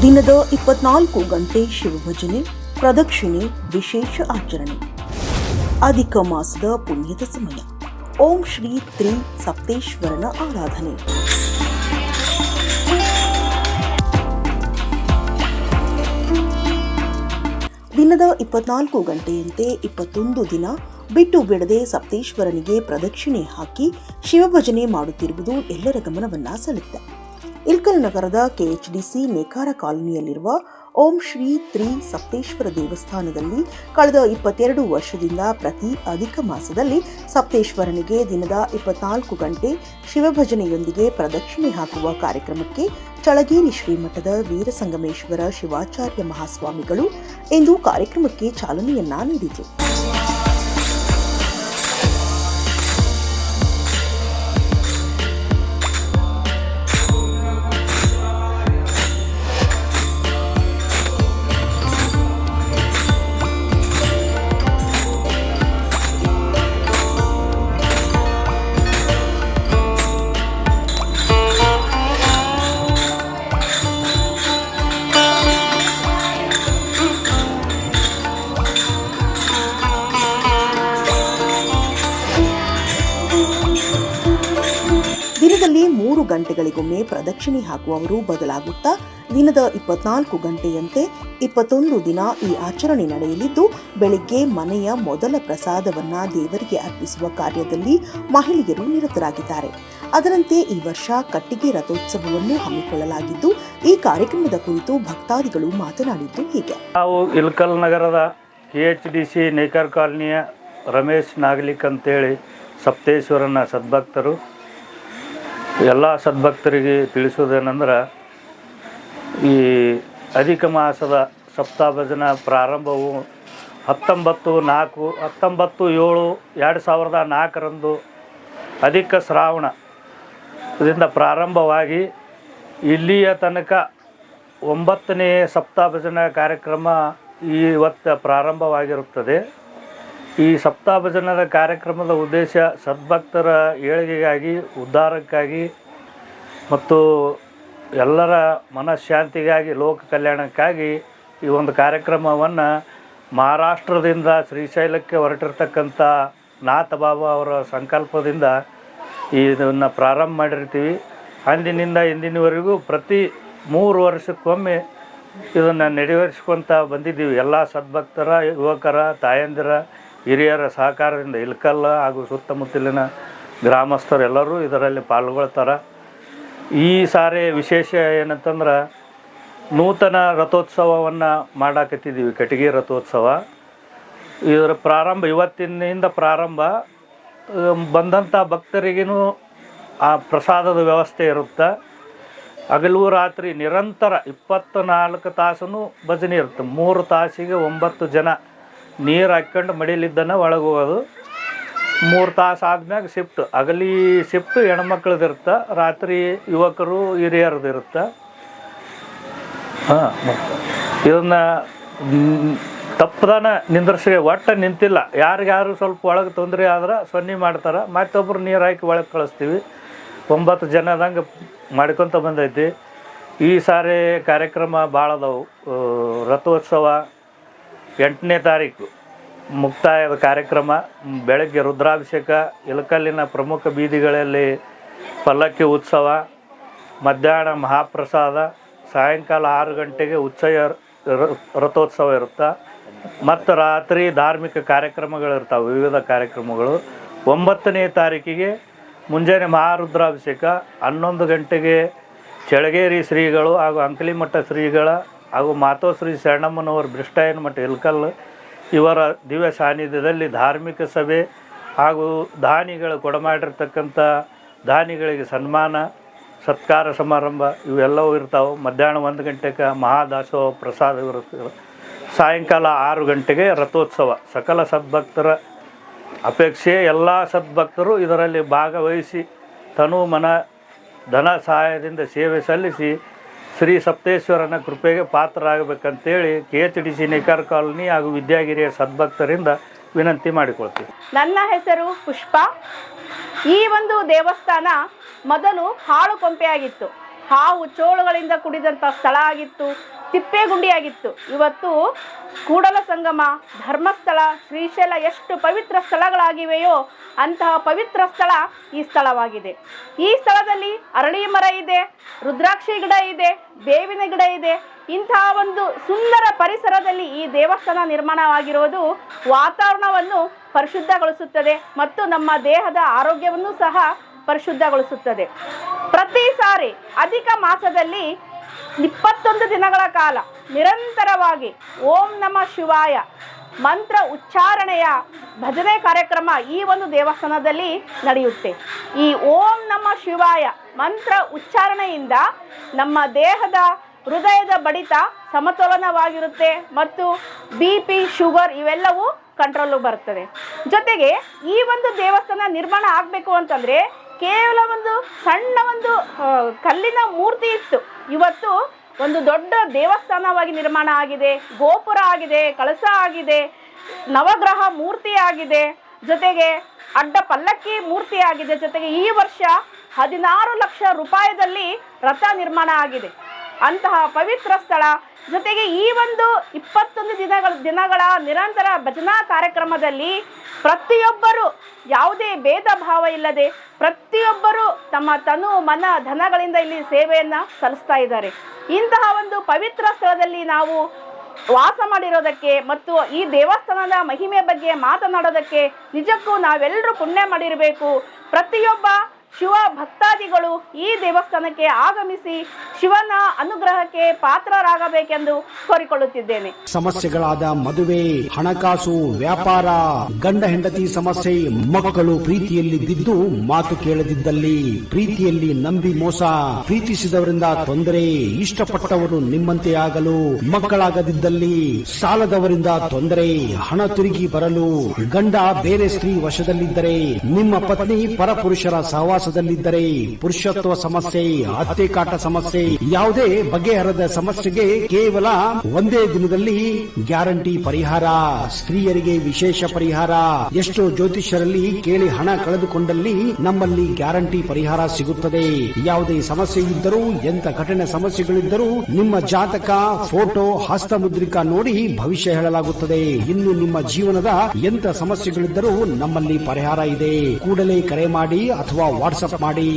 ದಿನದ 24 ಗಂಟೆ ಶಿವಭಜನೆ, ಪ್ರದಕ್ಷಿಣೆ, ವಿಶೇಷ ಆಚರಣೆ. ಅಧಿಕ ಮಾಸದ ಪುಣ್ಯದ ಸಮಯ. ಓಂ ಶ್ರೀ ತ್ರಿ ಸಪ್ತೇಶ್ವರನ ಆರಾಧನೆ. ದಿನದ 24 ಗಂಟೆಯಂತೆ 21 ದಿನ ಬಿಟ್ಟು ಬಿಡದೆ ಸಪ್ತೇಶ್ವರನಿಗೆ ಪ್ರದಕ್ಷಿಣೆ ಹಾಕಿ ಶಿವಭಜನೆ ಮಾಡುತ್ತಿರುವುದು ಎಲ್ಲರ ಗಮನವನ್ನ ಸೆಳೆದಿದೆ. ಇಲ್ಕಲ್ ನಗರದ ಕೆಎಚ್ಡಿಸಿ ನೇಕಾರ ಕಾಲೋನಿಯಲ್ಲಿರುವ ಓಂ ಶ್ರೀ ತ್ರಿ ಸಪ್ತೇಶ್ವರ ದೇವಸ್ಥಾನದಲ್ಲಿ ಕಳೆದ 22 ವರ್ಷದಿಂದ ಪ್ರತಿ ಅಧಿಕ ಮಾಸದಲ್ಲಿ ಸಪ್ತೇಶ್ವರನಿಗೆ ದಿನದ 24 ಗಂಟೆ ಶಿವಭಜನೆಯೊಂದಿಗೆ ಪ್ರದಕ್ಷಿಣೆ ಹಾಕುವ ಕಾರ್ಯಕ್ರಮಕ್ಕೆ ಚಳಗೇರಿ ಶ್ರೀಮಠದ ವೀರಸಂಗಮೇಶ್ವರ ಶಿವಾಚಾರ್ಯ ಮಹಾಸ್ವಾಮಿಗಳು ಇಂದು ಕಾರ್ಯಕ್ರಮಕ್ಕೆ ಚಾಲನೆಯನ್ನ ನೀಡಿದರು. ದಿನದಲ್ಲಿ 3 ಗಂಟೆಗಳಿಗೊಮ್ಮೆ ಪ್ರದಕ್ಷಿಣೆ ಹಾಕುವವರು ಬದಲಾಗುತ್ತಾ ದಿನದ 24 ಗಂಟೆಯಂತೆ 21 ದಿನ ಈ ಆಚರಣೆ ನಡೆಯಲಿದ್ದು, ಬೆಳಿಗ್ಗೆ ಮನೆಯ ಮೊದಲ ಪ್ರಸಾದವನ್ನ ದೇವರಿಗೆ ಅರ್ಪಿಸುವ ಕಾರ್ಯದಲ್ಲಿ ಮಹಿಳೆಯರು ನಿರತರಾಗಿದ್ದಾರೆ. ಅದರಂತೆ ಈ ವರ್ಷ ಕಟ್ಟಿಗೆ ರಥೋತ್ಸವವನ್ನು ಹಮ್ಮಿಕೊಳ್ಳಲಾಗಿದ್ದು, ಈ ಕಾರ್ಯಕ್ರಮದ ಕುರಿತು ಭಕ್ತಾದಿಗಳು ಮಾತನಾಡಿದ್ದು ಹೀಗೆ. ನಾವು ಇಲ್ಕಲ್ ನಗರದ ಕೆಎಚ್ಡಿಸಿ ನೇಕಾರ್ ಕಾಲೋನಿಯ ರಮೇಶ್ ನಾಗಲಿಕ್ ಅಂತೇಳಿ ಸಪ್ತೇಶ್ವರನ ಸದ್ಭಕ್ತರು. ಎಲ್ಲ ಸದ್ಭಕ್ತರಿಗೆ ತಿಳಿಸುವುದೇನೆಂದ್ರೆ, ಈ ಅಧಿಕ ಮಾಸದ ಸಪ್ತಾಭಜನ ಪ್ರಾರಂಭವು 19/7/2004 ಅಧಿಕ ಶ್ರಾವಣದಿಂದ ಪ್ರಾರಂಭವಾಗಿ ಇಲ್ಲಿಯ ತನಕ 9ನೇ ಸಪ್ತಾಭಜನ ಕಾರ್ಯಕ್ರಮ ಇವತ್ತು ಪ್ರಾರಂಭವಾಗಿರುತ್ತದೆ. ಈ ಸಪ್ತಾಭಜನದ ಕಾರ್ಯಕ್ರಮದ ಉದ್ದೇಶ ಸದ್ಭಕ್ತರ ಏಳಿಗೆಗಾಗಿ, ಉದ್ಧಾರಕ್ಕಾಗಿ ಮತ್ತು ಎಲ್ಲರ ಮನಃಶಾಂತಿಗಾಗಿ, ಲೋಕ ಕಲ್ಯಾಣಕ್ಕಾಗಿ ಈ ಒಂದು ಕಾರ್ಯಕ್ರಮವನ್ನು ಮಹಾರಾಷ್ಟ್ರದಿಂದ ಶ್ರೀಶೈಲಕ್ಕೆ ಹೊರಟಿರ್ತಕ್ಕಂಥ ನಾಥ ಬಾಬಾ ಅವರ ಸಂಕಲ್ಪದಿಂದ ಇದನ್ನು ಪ್ರಾರಂಭ ಮಾಡಿರ್ತೀವಿ. ಅಂದಿನಿಂದ ಇಂದಿನವರೆಗೂ ಪ್ರತಿ 3 ವರ್ಷಕ್ಕೊಮ್ಮೆ ಇದನ್ನು ನೆರವೇರಿಸ್ಕೊತ ಬಂದಿದ್ದೀವಿ. ಎಲ್ಲ ಸದ್ಭಕ್ತರ, ಯುವಕರ, ತಾಯಂದಿರ, ಹಿರಿಯರ ಸಹಕಾರದಿಂದ ಇಲ್ಕಲ್ಲ ಹಾಗೂ ಸುತ್ತಮುತ್ತಲಿನ ಗ್ರಾಮಸ್ಥರೆಲ್ಲರೂ ಇದರಲ್ಲಿ ಪಾಲ್ಗೊಳ್ತಾರೆ. ಈ ಸಾರಿ ವಿಶೇಷ ಏನಂತಂದ್ರೆ, ನೂತನ ರಥೋತ್ಸವವನ್ನು ಮಾಡಾಕತ್ತಿದ್ದೀವಿ, ಕಟ್ಟಿಗೆ ರಥೋತ್ಸವ. ಇದರ ಪ್ರಾರಂಭ ಇವತ್ತಿನಿಂದ ಪ್ರಾರಂಭ. ಬಂದಂಥ ಭಕ್ತರಿಗೂ ಆ ಪ್ರಸಾದದ ವ್ಯವಸ್ಥೆ ಇರುತ್ತೆ. ಹಗಲು ರಾತ್ರಿ ನಿರಂತರ 24 ತಾಸು ಭಜನೆ ಇರುತ್ತೆ. 3 ತಾಸಿಗೆ 9 ಜನ ನೀರು ಹಾಕ್ಕೊಂಡು ಮಡಿಲಿದ್ದನ್ನು ಒಳಗೆ ಹೋಗೋದು. 3 ತಾಸು ಆದ್ಮ್ಯಾಗ ಶಿಫ್ಟ್, ಹಗಲಿ ಶಿಫ್ಟ್ ಹೆಣ್ಮಕ್ಳದ್ದು ಇರುತ್ತೆ, ರಾತ್ರಿ ಯುವಕರು ಹಿರಿಯರದ್ದು ಇರುತ್ತೆ. ಇದನ್ನು ತಪ್ಪದನ ನಿಂದ್ರಿಸಿ ಒಟ್ಟು ನಿಂತಿಲ್ಲ. ಯಾರಿಗಾರು ಸ್ವಲ್ಪ ಒಳಗೆ ತೊಂದರೆ ಆದ್ರೆ ಸೊನ್ನೆ ಮಾಡ್ತಾರೆ, ಮತ್ತೊಬ್ಬರು ನೀರು ಹಾಕಿ ಒಳಗೆ ಕಳಿಸ್ತೀವಿ. 9 ಜನದಂಗೆ ಮಾಡ್ಕೊತ ಬಂದೈತಿ. ಈ ಸಾರಿ ಕಾರ್ಯಕ್ರಮ ಭಾಳ ಅದಾವು. ರಥೋತ್ಸವ 8ನೇ ತಾರೀಕು ಮುಕ್ತಾಯದ ಕಾರ್ಯಕ್ರಮ. ಬೆಳಗ್ಗೆ ರುದ್ರಾಭಿಷೇಕ, ಇಲಕಲ್ಲಿನ ಪ್ರಮುಖ ಬೀದಿಗಳಲ್ಲಿ ಪಲ್ಲಕ್ಕಿ ಉತ್ಸವ, ಮಧ್ಯಾಹ್ನ ಮಹಾಪ್ರಸಾದ, ಸಾಯಂಕಾಲ 6 ಗಂಟೆಗೆ ಉತ್ಸವ ರಥೋತ್ಸವ ಇರುತ್ತೆ. ಮತ್ತು ರಾತ್ರಿ ಧಾರ್ಮಿಕ ಕಾರ್ಯಕ್ರಮಗಳಿರ್ತಾವೆ, ವಿವಿಧ ಕಾರ್ಯಕ್ರಮಗಳು. 9ನೇ ತಾರೀಕಿಗೆ ಮುಂಜಾನೆ ಮಹಾರುದ್ರಾಭಿಷೇಕ, 11 ಗಂಟೆಗೆ ಚಳಗೇರಿ ಶ್ರೀಗಳು ಹಾಗೂ ಅಂಕಲಿಮಠ ಶ್ರೀಗಳ ಹಾಗೂ ಮಾತೋಶ್ರೀ ಶರಣಮ್ಮನವರ ಬೃಷ್ಟಾಯನ ಮಠ ಇಲ್ಕಲ್ ಇವರ ದಿವ್ಯ ಸಾನ್ನಿಧ್ಯದಲ್ಲಿ ಧಾರ್ಮಿಕ ಸಭೆ ಹಾಗೂ ದಾನಿಗಳು ಕೊಡಮಾಡಿರ್ತಕ್ಕಂಥ ದಾನಿಗಳಿಗೆ ಸನ್ಮಾನ, ಸತ್ಕಾರ ಸಮಾರಂಭ ಇವೆಲ್ಲವೂ ಇರ್ತಾವೆ. ಮಧ್ಯಾಹ್ನ 1 ಗಂಟೆಗೆ ಮಹಾದಾಸೋಹ ಪ್ರಸಾದ ಇರುತ್ತೆ. ಸಾಯಂಕಾಲ 6 ಗಂಟೆಗೆ ರಥೋತ್ಸವ. ಸಕಲ ಸದ್ಭಕ್ತರ ಅಪೇಕ್ಷೆ ಎಲ್ಲ ಸದ್ಭಕ್ತರು ಇದರಲ್ಲಿ ಭಾಗವಹಿಸಿ ತನು ಮನ ಧನ ಸಹಾಯದಿಂದ ಸೇವೆ ಸಲ್ಲಿಸಿ ಶ್ರೀ ಸಪ್ತೇಶ್ವರನ ಕೃಪೆಗೆ ಪಾತ್ರರಾಗಬೇಕಂತೇಳಿ ಕೆಎಚ್ಡಿಸಿ ನೇಕಾರ ಕಾಲೋನಿ ಹಾಗೂ ವಿದ್ಯಾಗಿರಿಯ ಸದ್ಭಕ್ತರಿಂದ ವಿನಂತಿ ಮಾಡಿಕೊಳ್ತೀವಿ. ನನ್ನ ಹೆಸರು ಪುಷ್ಪ. ಈ ಒಂದು ದೇವಸ್ಥಾನ ಮೊದಲು ಹಾಳು ಕೊಂಪೆಯಾಗಿತ್ತು. ಹಾವು ಚೋಳುಗಳಿಂದ ಕೂಡಿದಂಥ ಸ್ಥಳ ಆಗಿತ್ತು, ತಿಪ್ಪೇಗುಂಡಿಯಾಗಿತ್ತು. ಇವತ್ತು ಕೂಡಲ ಸಂಗಮ, ಧರ್ಮಸ್ಥಳ, ಶ್ರೀಶೈಲ ಎಷ್ಟು ಪವಿತ್ರ ಸ್ಥಳಗಳಾಗಿವೆಯೋ ಅಂತಹ ಪವಿತ್ರ ಸ್ಥಳ ಈ ಸ್ಥಳವಾಗಿದೆ. ಈ ಸ್ಥಳದಲ್ಲಿ ಅರಳಿ ಮರ ಇದೆ, ರುದ್ರಾಕ್ಷಿ ಗಿಡ ಇದೆ, ಬೇವಿನ ಗಿಡ ಇದೆ. ಇಂತಹ ಒಂದು ಸುಂದರ ಪರಿಸರದಲ್ಲಿ ಈ ದೇವಸ್ಥಾನ ನಿರ್ಮಾಣವಾಗಿರುವುದು ವಾತಾವರಣವನ್ನು ಪರಿಶುದ್ಧಗೊಳಿಸುತ್ತದೆ ಮತ್ತು ನಮ್ಮ ದೇಹದ ಆರೋಗ್ಯವನ್ನು ಸಹ ಪರಿಶುದ್ಧಗೊಳಿಸುತ್ತದೆ. ಪ್ರತಿ ಸಾರಿ ಅಧಿಕ ಮಾಸದಲ್ಲಿ 21 ದಿನಗಳ ಕಾಲ ನಿರಂತರವಾಗಿ ಓಂ ನಮಃ ಶಿವಾಯ ಮಂತ್ರ ಉಚ್ಚಾರಣೆಯ ಭಜನೆ ಕಾರ್ಯಕ್ರಮ ಈ ಒಂದು ದೇವಸ್ಥಾನದಲ್ಲಿ ನಡೆಯುತ್ತೆ. ಈ ಓಂ ನಮಃ ಶಿವಾಯ ಮಂತ್ರ ಉಚ್ಚಾರಣೆಯಿಂದ ನಮ್ಮ ದೇಹದ ಹೃದಯದ ಬಡಿತ ಸಮತೋಲನವಾಗಿರುತ್ತೆ ಮತ್ತು BP, ಶುಗರ್ ಇವೆಲ್ಲವೂ ಕಂಟ್ರೋಲ್ ಬರ್ತದೆ. ಜೊತೆಗೆ ಈ ಒಂದು ದೇವಸ್ಥಾನ ನಿರ್ಮಾಣ ಆಗಬೇಕು ಅಂತಂದರೆ ಕೇವಲ ಒಂದು ಸಣ್ಣ ಒಂದು ಕಲ್ಲಿನ ಮೂರ್ತಿ ಇತ್ತು. ಇವತ್ತು ಒಂದು ದೊಡ್ಡ ದೇವಸ್ಥಾನವಾಗಿ ನಿರ್ಮಾಣ ಆಗಿದೆ, ಗೋಪುರ ಆಗಿದೆ, ಕಳಸ ಆಗಿದೆ, ನವಗ್ರಹ ಮೂರ್ತಿ ಆಗಿದೆ, ಜೊತೆಗೆ ಅಡ್ಡ ಪಲ್ಲಕ್ಕಿ ಮೂರ್ತಿ ಆಗಿದೆ. ಜೊತೆಗೆ ಈ ವರ್ಷ 16 ಲಕ್ಷ ರೂಪಾಯಿದಲ್ಲಿ ರಥ ನಿರ್ಮಾಣ ಆಗಿದೆ. ಅಂತಹ ಪವಿತ್ರ ಸ್ಥಳ. ಜೊತೆಗೆ ಈ ಒಂದು 21 ದಿನಗಳ ನಿರಂತರ ಭಜನಾ ಕಾರ್ಯಕ್ರಮದಲ್ಲಿ ಪ್ರತಿಯೊಬ್ಬರು ಯಾವುದೇ ಭೇದ ಭಾವ ಇಲ್ಲದೆ ಪ್ರತಿಯೊಬ್ಬರು ತಮ್ಮ ತನು ಮನ ಧನಗಳಿಂದ ಇಲ್ಲಿ ಸೇವೆಯನ್ನು ಸಲ್ಲಿಸ್ತಾ ಇದ್ದಾರೆ. ಇಂತಹ ಒಂದು ಪವಿತ್ರ ಸ್ಥಳದಲ್ಲಿ ನಾವು ವಾಸ ಮಾಡಿರೋದಕ್ಕೆ ಮತ್ತು ಈ ದೇವಸ್ಥಾನದ ಮಹಿಮೆ ಬಗ್ಗೆ ಮಾತನಾಡೋದಕ್ಕೆ ನಿಜಕ್ಕೂ ನಾವೆಲ್ಲರೂ ಪುಣ್ಯ ಮಾಡಿರಬೇಕು. ಪ್ರತಿಯೊಬ್ಬ ಶಿವ ಭಕ್ತಾದಿಗಳು ಈ ದೇವಸ್ಥಾನಕ್ಕೆ ಆಗಮಿಸಿ ಶಿವನ ಅನುಗ್ರಹಕ್ಕೆ ಪಾತ್ರರಾಗಬೇಕೆಂದು ಕೋರಿಕೊಳ್ಳುತ್ತಿದ್ದೇನೆ. ಸಮಸ್ಯೆಗಳಾದ ಮದುವೆ, ಹಣಕಾಸು, ವ್ಯಾಪಾರ, ಗಂಡ ಹೆಂಡತಿ ಸಮಸ್ಯೆ, ಮಕ್ಕಳು ಪ್ರೀತಿಯಲ್ಲಿ ಬಿದ್ದು ಮಾತು ಕೇಳದಿದ್ದಲ್ಲಿ, ಪ್ರೀತಿಯಲ್ಲಿ ನಂಬಿ ಮೋಸ, ಪ್ರೀತಿಸಿದವರಿಂದ ತೊಂದರೆ, ಇಷ್ಟಪಟ್ಟವರು ನಿಮ್ಮಂತೆ ಆಗಲು ಮಕ್ಕಳಾಗದಿದ್ದಲ್ಲಿ, ಸಾಲದವರಿಂದ ತೊಂದರೆ, ಹಣ ತಿರುಗಿ ಬರಲು, ಗಂಡ ಬೇರೆ ಸ್ತ್ರೀ ವಶದಲ್ಲಿದ್ದರೆ, ನಿಮ್ಮ ಪತ್ನಿ ಪರಪುರುಷರ ಸಹವಾಸದಲ್ಲಿದ್ದರೆ, ಪುರುಷತ್ವ ಸಮಸ್ಯೆ, ಹತ್ಯೆ ಕಾಟ ಸಮಸ್ಯೆ, ಯಾವುದೇ ಬಗೆಹರದ ಸಮಸ್ಯೆಗೆ ಕೇವಲ ಒಂದೇ ದಿನದಲ್ಲಿ ಗ್ಯಾರಂಟಿ ಪರಿಹಾರ. ಸ್ತ್ರೀಯರಿಗೆ ವಿಶೇಷ ಪರಿಹಾರ. ಎಷ್ಟೋ ಜ್ಯೋತಿಷ್ಯರಲ್ಲಿ ಕೇಳಿ ಹಣ ಕಳೆದುಕೊಂಡಲ್ಲಿ ನಮ್ಮಲ್ಲಿ ಗ್ಯಾರಂಟಿ ಪರಿಹಾರ ಸಿಗುತ್ತದೆ. ಯಾವುದೇ ಸಮಸ್ಯೆ ಇದ್ದರೂ, ಎಂತ ಕಠಿಣ ಸಮಸ್ಯೆಗಳಿದ್ದರೂ ನಿಮ್ಮ ಜಾತಕ, ಫೋಟೋ, ಹಸ್ತಮುದ್ರಿಕಾ ನೋಡಿ ಭವಿಷ್ಯ ಹೇಳಲಾಗುತ್ತದೆ. ಇನ್ನು ನಿಮ್ಮ ಜೀವನದ ಎಂತ ಸಮಸ್ಯೆಗಳಿದ್ದರೂ ನಮ್ಮಲ್ಲಿ ಪರಿಹಾರ ಇದೆ. ಕೂಡಲೇ ಕರೆ ಮಾಡಿ ಅಥವಾ ವಾಟ್ಸ್ಆಪ್ ಮಾಡಿ.